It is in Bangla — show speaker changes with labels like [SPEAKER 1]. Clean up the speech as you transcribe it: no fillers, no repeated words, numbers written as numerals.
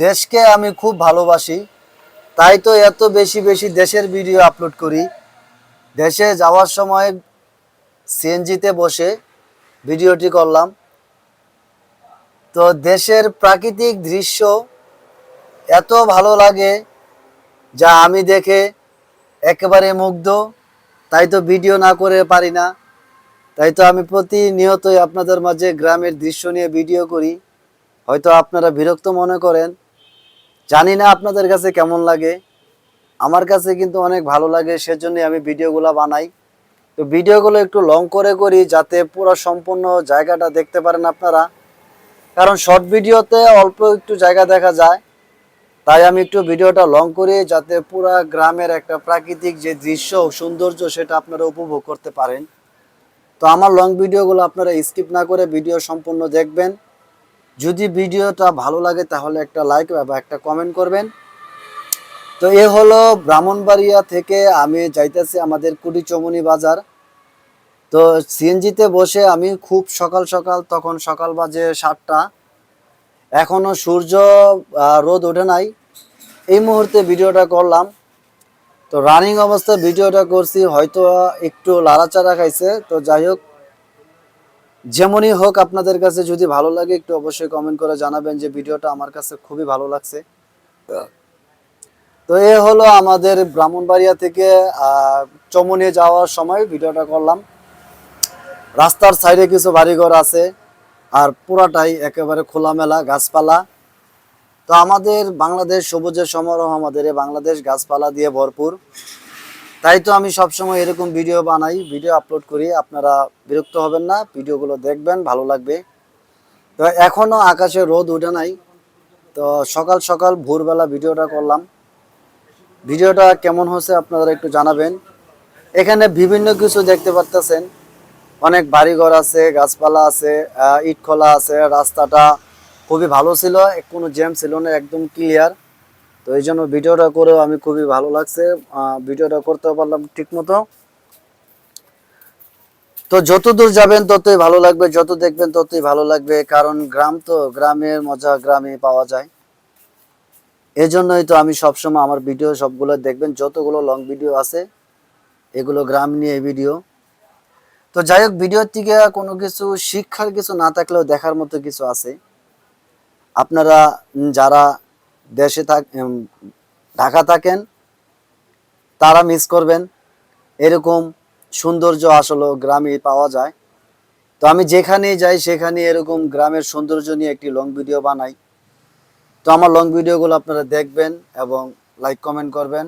[SPEAKER 1] দেশকে আমি খুব ভালোবাসি, তাই তো এত বেশি বেশি দেশের ভিডিও আপলোড করি। দেশে যাওয়ার সময় সিএনজিতে বসে ভিডিওটি করলাম। তো দেশের প্রাকৃতিক দৃশ্য এত ভালো লাগে যা আমি দেখে একেবারে মুগ্ধ। তাই তো ভিডিও না করে পারি না। তাই তো আমি প্রতিনিয়তই আপনাদের মাঝে গ্রামের দৃশ্য নিয়ে ভিডিও করি। হয়তো আপনারা বিরক্ত মনে করেন, জানি না আপনাদের কাছে কেমন লাগে। আমার কাছে কিন্তু অনেক ভালো লাগে, সেজন্যই আমি ভিডিওগুলো বানাই। তো ভিডিওগুলো একটু লং করে করি যাতে পুরো সম্পূর্ণ জায়গাটা দেখতে পারেন আপনারা। কারণ শর্ট ভিডিওতে অল্প একটু জায়গা দেখা যায়, তাই আমি একটু ভিডিওটা লং করি যাতে পুরা গ্রামের একটা প্রাকৃতিক যে দৃশ্য সৌন্দর্য সেটা আপনারা উপভোগ করতে পারেন। তো আমার লং ভিডিওগুলো আপনারা স্কিপ না করে ভিডিও সম্পূর্ণ দেখবেন। যদি ভিডিওটা ভালো লাগে তাহলে একটা লাইক বা একটা কমেন্ট করবেন। তো এ হলো ব্রাহ্মণবাড়িয়া থেকে আমি যাইতেছি আমাদের কুটিচমনি বাজার। তো সিএনজিতে বসে আমি খুব সকাল সকাল, তখন সকাল বাজে 7টা, এখনো সূর্য রোদ ওঠে নাই, এই মুহূর্তে ভিডিওটা করলাম। তো রানিং অবস্থায় ভিডিওটা করছি, হয়তো একটু লাড়াচাড়া খাইছে। তো যাই হোক, যেমনই হোক, আপনাদের কাছে যদি ভালো লাগে একটু অবশ্যই কমেন্ট করে জানাবেন যে ভিডিওটা আমার কাছে খুবই ভালো লাগছে। তো এ হলো আমাদের ব্রাহ্মণবাড়িয়া থেকে চমনে যাওয়ার সময় ভিডিওটা করলাম। রাস্তার সাইডে কিছু বাড়িঘর আছে, আর পুরাটাই একেবারে খোলামেলা গাছপালা। তো আমাদের বাংলাদেশ সবুজের সমারোহ, আমাদের এই বাংলাদেশ গাছপালা দিয়ে ভরপুর। তাই তো আমি সবসময় এরকম ভিডিও বানাই, ভিডিও আপলোড করি। আপনারা বিরক্ত হবেন না, ভিডিওগুলো দেখবেন, ভালো লাগবে। তো এখনো আকাশে রোদ উঠে নাই। তো সকাল সকাল ভোরবেলা ভিডিওটা করলাম। ভিডিওটা কেমন হচ্ছে আপনারা একটু জানাবেন। এখানে বিভিন্ন কিছু দেখতে পারতেছেন, অনেক বাড়িঘর আছে, গাছপালা আছে, ইট খোলা আছে। রাস্তাটা খুবই ভালো ছিল, কোনো জ্যাম ছিল না, একদম ক্লিয়ার। তো এই জন্য ভিডিওটা করেও আমি খুবই ভালো লাগছে, ভিডিওটা করতে পারলাম ঠিক মতো। তো যত দূর যাবেন ততই ভালো লাগবে, যত দেখবেন ততই ভালো লাগবে, কারণ গ্রাম তো, গ্রামের মজা গ্রামে পাওয়া যায়। এই জন্যই তো আমি সবসময় আমার ভিডিও সবগুলো দেখবেন, যতগুলো লং ভিডিও আছে এগুলো গ্রাম নিয়ে ভিডিও। তো যাই হোক, ভিডিওর থেকে কোনো কিছু শিক্ষার কিছু না থাকলেও দেখার মতো কিছু আছে। আপনারা যারা দেশে ঢাকা থাকেন তারা মিস করবেন, এরকম সৌন্দর্য আসলে গ্রামে পাওয়া যায়। তো আমি যেখানে যাই সেখানে এরকম গ্রামের সৌন্দর্য নিয়ে একটি লং ভিডিও বানাই। তো আমার লং ভিডিওগুলো আপনারা দেখবেন এবং লাইক কমেন্ট করবেন।